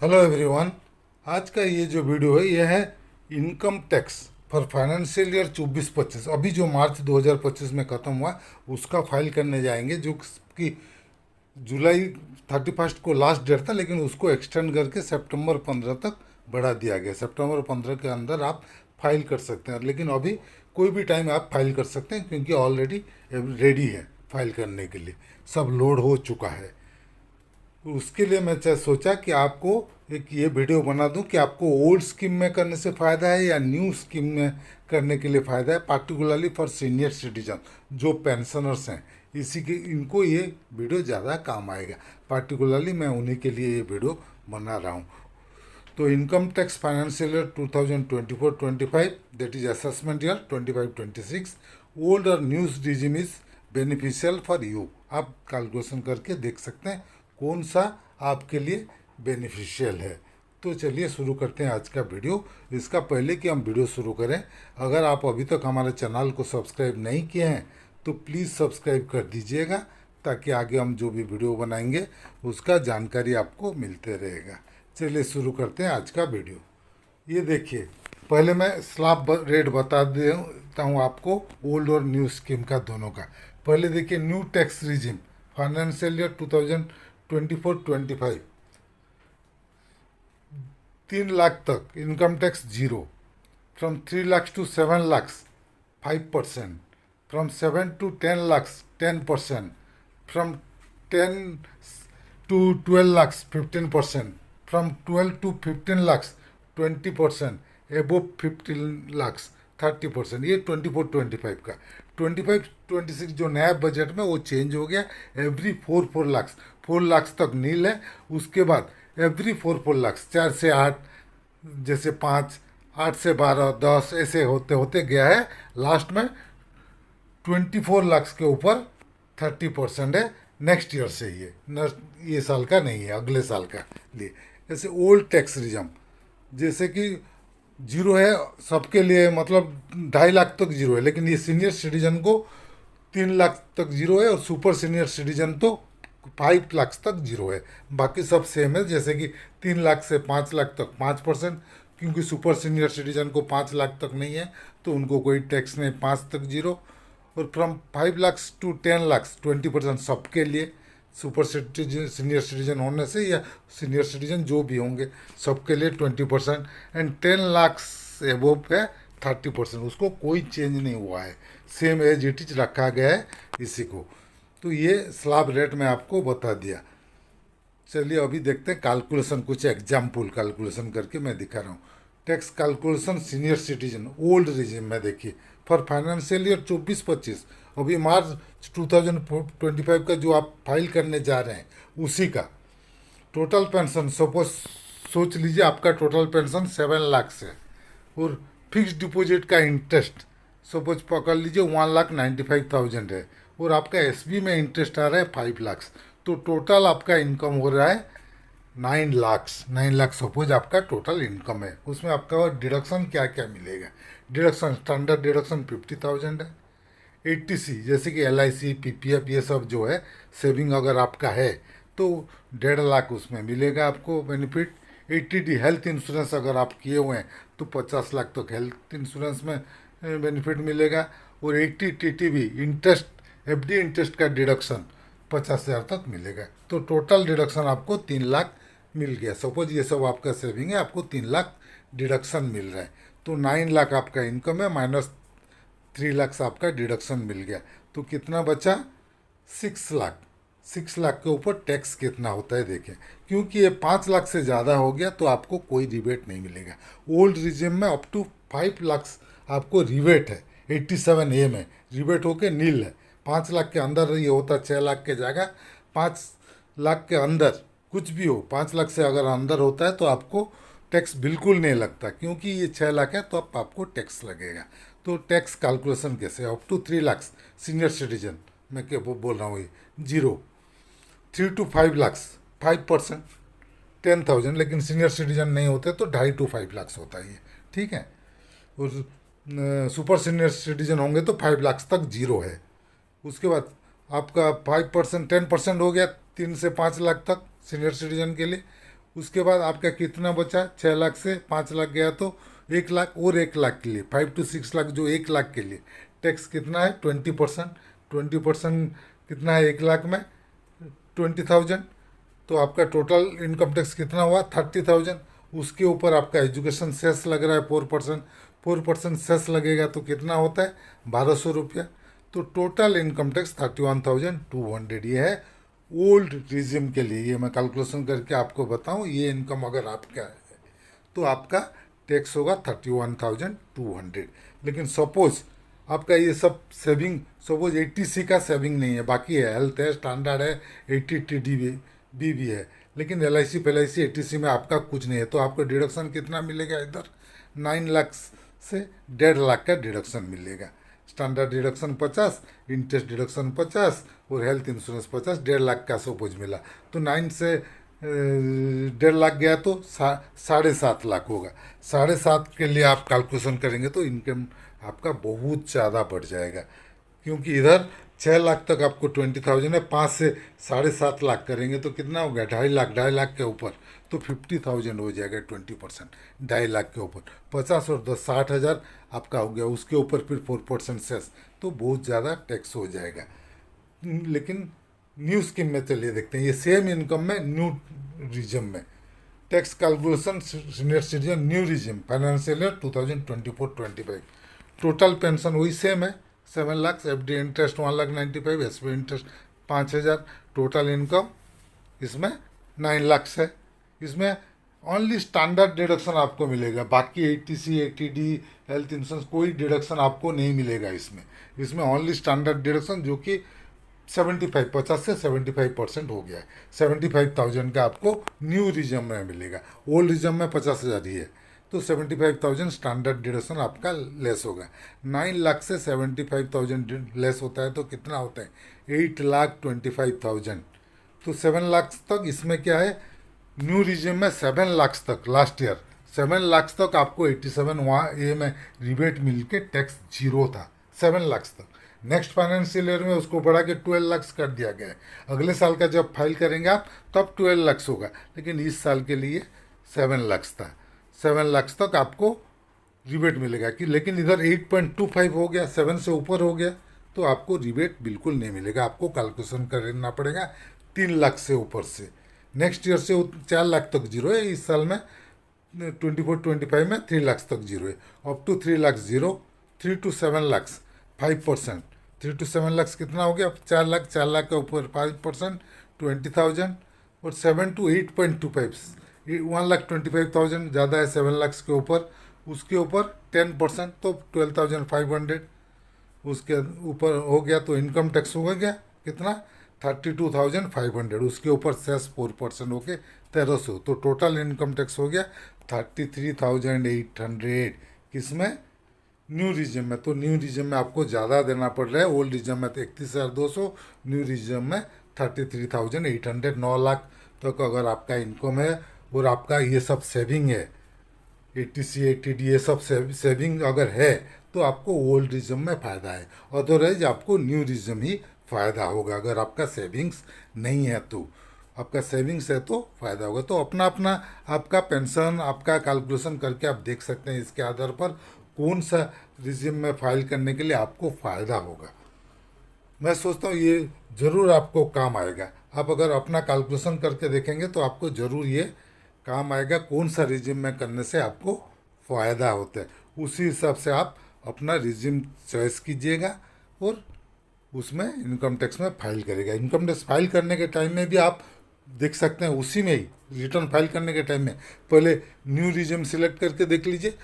Hello everyone. आज का ये जो वीडियो है ये है income tax for financial year 24-25। अभी जो मार्च 2025 में ख़त्म हुआ उसका फाइल करने जाएंगे, जो कि जुलाई 31 को लास्ट डेट था, लेकिन उसको एक्सटेंड करके सितंबर 15 तक बढ़ा दिया गया। सितंबर 15 के अंदर आप फाइल कर सकते हैं, लेकिन अभी कोई भी टाइम आप फाइल कर सकते हैं क्योंकि ऑलरेडी रेडी है फाइल करने के लिए, सब लोड हो चुका है। तो उसके लिए मैं सोचा कि आपको एक ये वीडियो बना दूं कि आपको ओल्ड स्कीम में करने से फ़ायदा है या न्यू स्कीम में करने के लिए फ़ायदा है, पार्टिकुलरली फॉर सीनियर सिटीजन जो पेंशनर्स हैं। इसी के इनको ये वीडियो ज़्यादा काम आएगा। पार्टिकुलरली मैं उन्हीं के लिए ये वीडियो बना रहा हूँ। तो income tax financial year 2024-25, that is assessment year 25-26, old और new regime is beneficial for you. आप कैलकुलेशन करके देख सकते हैं कौन सा आपके लिए बेनिफिशियल है। तो चलिए शुरू करते हैं आज का वीडियो। इसका पहले कि हम वीडियो शुरू करें, अगर आप अभी तक हमारे चैनल को सब्सक्राइब नहीं किए हैं तो प्लीज़ सब्सक्राइब कर दीजिएगा, ताकि आगे हम जो भी वीडियो बनाएंगे उसका जानकारी आपको मिलते रहेगा। चलिए शुरू करते हैं आज का वीडियो। ये देखिए, पहले मैं स्लैब रेट बता देता हूँ आपको, ओल्ड और न्यू स्कीम का दोनों का। पहले देखिए new tax regime financial year 2024-25, 3 lakh तक income tax zero, from 3 lakhs to 7 lakhs 5%, from 7 to 10 lakhs 10%, from 10 to 12 lakhs 15%, from 12 to 15 lakhs 20%, above 15 lakhs 30%। ये 24-25 का। 25-26 जो नया बजट में वो चेंज हो गया। एवरी 4 लाख्स तक नील है। उसके बाद एवरी 4 लाख्स 4 से 8, जैसे 5, 8 से 12, 10 ऐसे होते होते गया है। लास्ट में 24 लाख्स के ऊपर 30% है। नेक्स्ट ईयर से ये साल का नहीं है, अगले साल का लिए। जैसे ओल्ड टैक्स रिजम, जैसे कि जीरो है सबके लिए, मतलब 2.5 लाख तक जीरो है, लेकिन ये सीनियर सिटीजन को 3 लाख तक जीरो है और सुपर सीनियर सिटीजन तो 5 लाख तक जीरो है। बाकी सब सेम है, जैसे कि 3 लाख से 5 लाख तक 5%, क्योंकि सुपर सीनियर सिटीजन को 5 लाख तक नहीं है तो उनको कोई टैक्स नहीं, 5 तक जीरो। और फ्रॉम 5 lakhs to 10 lakhs 20% सबके लिए, सुपर सिटीजन सीनियर सिटीजन होने से या सीनियर सिटीजन जो भी होंगे सबके लिए 20%। एंड 10 lakhs एबोव है 30%। उसको कोई चेंज नहीं हुआ है, सेम एज इट इज रखा गया है इसी को। तो ये स्लैब रेट में आपको बता दिया। चलिए अभी देखते हैं कैलकुलेशन, कुछ एग्जाम्पल कैलकुलेशन करके मैं दिखा रहा हूँ। Tax calculation senior citizen old regime में देखिए, फॉर फाइनेंशियल ईयर 24-25, अभी मार्च 2025 का जो आप फाइल करने जा रहे हैं उसी का टोटल पेंशन, सपोज सोच लीजिए आपका टोटल पेंशन 7 लाख है, और फिक्स डिपॉजिट का इंटरेस्ट सपोज पकड़ लीजिए 1,95,000 है, और आपका एसबी में इंटरेस्ट आ रहा है 5 लाख। तो टोटल आपका इनकम हो रहा है 9 लाख सपोज आपका टोटल इनकम है। उसमें आपका डिडक्शन क्या क्या मिलेगा? डिडक्शन स्टैंडर्ड डिडक्शन 50,000 है। 80C जैसे कि LIC PPF ये सब जो है सेविंग अगर आपका है तो 1.5 लाख उसमें मिलेगा आपको बेनिफिट। 80D हेल्थ इंश्योरेंस अगर आप किए हुए हैं तो 50 लाख तक हेल्थ इंश्योरेंस में बेनिफिट मिलेगा। और 80 TTB इंटरेस्ट FD इंटरेस्ट का डिडक्शन 50,000 तक मिलेगा। तो टोटल डिडक्शन आपको 3 लाख मिल गया। सपोज ये सब आपका सेविंग है, आपको 3 लाख डिडक्शन मिल रहा है। तो 9 लाख आपका इनकम है, माइनस 3 लाख आपका डिडक्शन मिल गया। तो कितना बचा? 6 लाख। 6 लाख के ऊपर टैक्स कितना होता है देखें, क्योंकि ये 5 लाख से ज़्यादा हो गया तो आपको कोई रिबेट नहीं मिलेगा। ओल्ड रिजिम में अप टू 5 लाख आपको रिबेट है। 87A में रिबेट होके नील है। 5 लाख के अंदर ये होता 6 लाख के जगह। 5 लाख के अंदर कुछ भी हो, 5 लाख से अगर अंदर होता है तो आपको टैक्स बिल्कुल नहीं लगता, क्योंकि ये 6 लाख है तो अब आपको टैक्स लगेगा। तो टैक्स कैलकुलेशन कैसे? Up to 3 lakh senior citizen मैं क्या बोल रहा हूँ, ये जीरो। 3 to 5 लाख 5%, 10,000, लेकिन सीनियर सिटीजन नहीं होते तो 2.5 to 5 लाख होता है ये, ठीक है। और सुपर सीनियर सिटीजन होंगे तो 5 लाख तक जीरो है। उसके बाद आपका 5%, 10% हो गया 3 से 5 लाख तक सीनियर सिटीजन के लिए। उसके बाद आपका कितना बचा, 6 लाख से 5 लाख गया तो 1 लाख, और 1 लाख के लिए 5 to 6 लाख जो 1 लाख के लिए टैक्स कितना है 20%। 20% कितना है 1 लाख में 20,000, तो आपका टोटल इनकम टैक्स कितना हुआ 30,000। उसके ऊपर आपका एजुकेशन सेस लग रहा है 4%। 4% सेस लगेगा तो कितना होता है 1,200 रुपया। तो टोटल इनकम टैक्स 31,200 ये है ओल्ड रिजिम के लिए। ये मैं कैलकुलेशन करके आपको बताऊं, ये इनकम अगर आपका है तो आपका टैक्स होगा 31,200। लेकिन सपोज आपका ये सब सेविंग, सपोज 80C का सेविंग नहीं है, बाकी है, हेल्थ है, स्टैंडर्ड है, 80TD भी है, लेकिन LIC PLIC 80C में आपका कुछ नहीं है, तो आपको डिडक्शन कितना मिलेगा इधर 9 लाख से 1.5 लाख का डिडक्शन मिलेगा। स्टैंडर्ड डिडक्शन 50, इंटरेस्ट डिडक्शन 50 और हेल्थ इंश्योरेंस 50, 1.5 लाख का सपोज मिला, तो 9 से 1.5 लाख गया तो 7.5 लाख होगा। 7.5 के लिए आप कैलकुलेशन करेंगे तो इनकम आपका बहुत ज़्यादा बढ़ जाएगा, क्योंकि इधर 6 लाख तक आपको 20,000 है, 5 से 7.5 लाख करेंगे तो कितना हो गया 2.5 लाख। 2.5 लाख के ऊपर तो 50,000 हो जाएगा 20%। 2.5 लाख के ऊपर 50 और 10 60,000 आपका हो गया, उसके ऊपर फिर 4% सेस, तो बहुत ज़्यादा टैक्स हो जाएगा। लेकिन न्यू स्कीम में चलिए देखते हैं, ये सेम इनकम में न्यू रिजम में tax calculation senior citizen new regime financial year 2024-25। Total pension वही सेम है 7 lakh, FD interest 1,95,000, SB interest 5,000। Total income इसमें 9 लाख है। इसमें ओनली स्टैंडर्ड डिडक्शन आपको मिलेगा, बाकी 80C 80D हेल्थ इंश्योरेंस कोई डिडक्शन आपको नहीं मिलेगा इसमें। इसमें ओनली स्टैंडर्ड डिडक्शन जो कि 75 50 से 75% हो गया है। 75,000 का आपको न्यू रिजम में मिलेगा, ओल्ड रिजम में 50,000 ही है, तो 75,000 स्टैंडर्ड डिडक्शन आपका लेस होगा। 9 लाख से 75,000 लेस होता है तो कितना होता है 8,25,000। तो 7 लाख तक इसमें क्या है न्यू रिजम में 7 लाख तक लास्ट ईयर 7 लाख तक आपको 87 वहाँ ये में रिबेट मिल के टैक्स जीरो था 7 लाख तक। नेक्स्ट फाइनेंशियल ईयर में उसको बढ़ा के 12 लाख कर दिया गया है। अगले साल का जब फाइल करेंगे आप तब 12 लाख होगा, लेकिन इस साल के लिए 7 लाख था। 7 लाख तक आपको रिबेट मिलेगा कि, लेकिन इधर 8.25 हो गया, 7 से ऊपर हो गया तो आपको रिबेट बिल्कुल नहीं मिलेगा, आपको कैलकुलेशन करना पड़ेगा 3 लाख से ऊपर से। नेक्स्ट ईयर से 4 लाख तक जीरो है, इस साल में 24-25 में 3 लाख तक जीरो है। Up to 3 lakh zero, 3 to 7 lakh 5%। 3 to 7 lakh कितना हो गया 4 लाख। 4 लाख के ऊपर 5% 20,000, और 7 to 8.25 1,25,000 ज़्यादा है 7 लाख के ऊपर, उसके ऊपर 10% तो 12,500 उसके ऊपर हो गया, तो इनकम टैक्स हो गया कितना 32,500, उसके ऊपर सेस 4% हो के 1,300, तो टोटल इनकम टैक्स हो गया 33,800 किसमें न्यू रिजम में। तो न्यू रिजम में आपको ज़्यादा देना पड़ रहा है, ओल्ड रिजम में तो 31,200, न्यू रिजम में 33,800। 9 लाख तक अगर आपका इनकम है और आपका ये सब सेविंग है 80C 80D ये सब सेविंग अगर है तो आपको ओल्ड रिजम में फ़ायदा है, अदरवाइज आपको न्यू रिजम ही फ़ायदा होगा। अगर आपका सेविंग्स नहीं है तो, आपका सेविंग्स है तो फ़ायदा होगा। तो अपना अपना आपका पेंशन आपका कैलकुलेशन करके आप देख सकते हैं, इसके आधार पर कौन सा रिजिम में फाइल करने के लिए आपको फ़ायदा होगा। मैं सोचता हूँ ये ज़रूर आपको काम आएगा। आप अगर अपना कैलकुलेशन करके देखेंगे तो आपको ज़रूर ये काम आएगा, कौन सा रिजिम में करने से आपको फ़ायदा होता है। उसी हिसाब से आप अपना रिजिम चॉइस कीजिएगा और उसमें इनकम टैक्स में फाइल करेगा। इनकम टैक्स फाइल करने के टाइम में भी आप देख सकते हैं, उसी में ही रिटर्न फाइल करने के टाइम में पहले न्यू रिजिम सिलेक्ट करके देख लीजिए,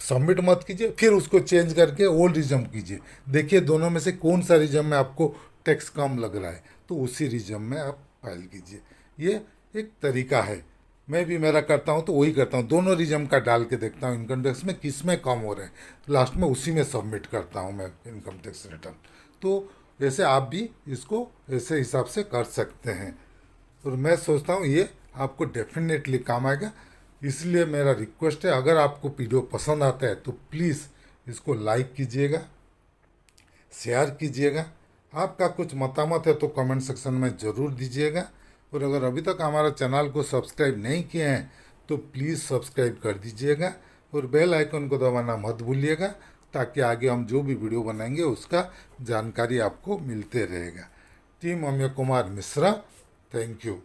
सबमिट मत कीजिए, फिर उसको चेंज करके ओल्ड रिजम कीजिए, देखिए दोनों में से कौन सा रिजम में आपको टैक्स कम लग रहा है तो उसी रिजम में आप फाइल कीजिए। ये एक तरीका है, मैं भी मेरा करता हूँ तो वही करता हूँ, दोनों रिजम का डाल के देखता हूँ इनकम टैक्स में किस में कम हो रहे हैं, लास्ट में उसी में सबमिट करता हूँ मैं इनकम टैक्स रिटर्न। तो ऐसे आप भी इसको ऐसे हिसाब से कर सकते हैं, और मैं सोचता हूँ ये आपको डेफिनेटली काम आएगा। इसलिए मेरा रिक्वेस्ट है, अगर आपको वीडियो पसंद आता है तो प्लीज़ इसको लाइक कीजिएगा, शेयर कीजिएगा। आपका कुछ मतामत है तो कमेंट सेक्शन में ज़रूर दीजिएगा, और अगर अभी तक हमारा चैनल को सब्सक्राइब नहीं किए हैं तो प्लीज़ सब्सक्राइब कर दीजिएगा और बेल आइकन को दबाना मत भूलिएगा, ताकि आगे हम जो भी वीडियो बनाएंगे उसका जानकारी आपको मिलते रहेगा। Team Amiya Kumar Mishra, thank you.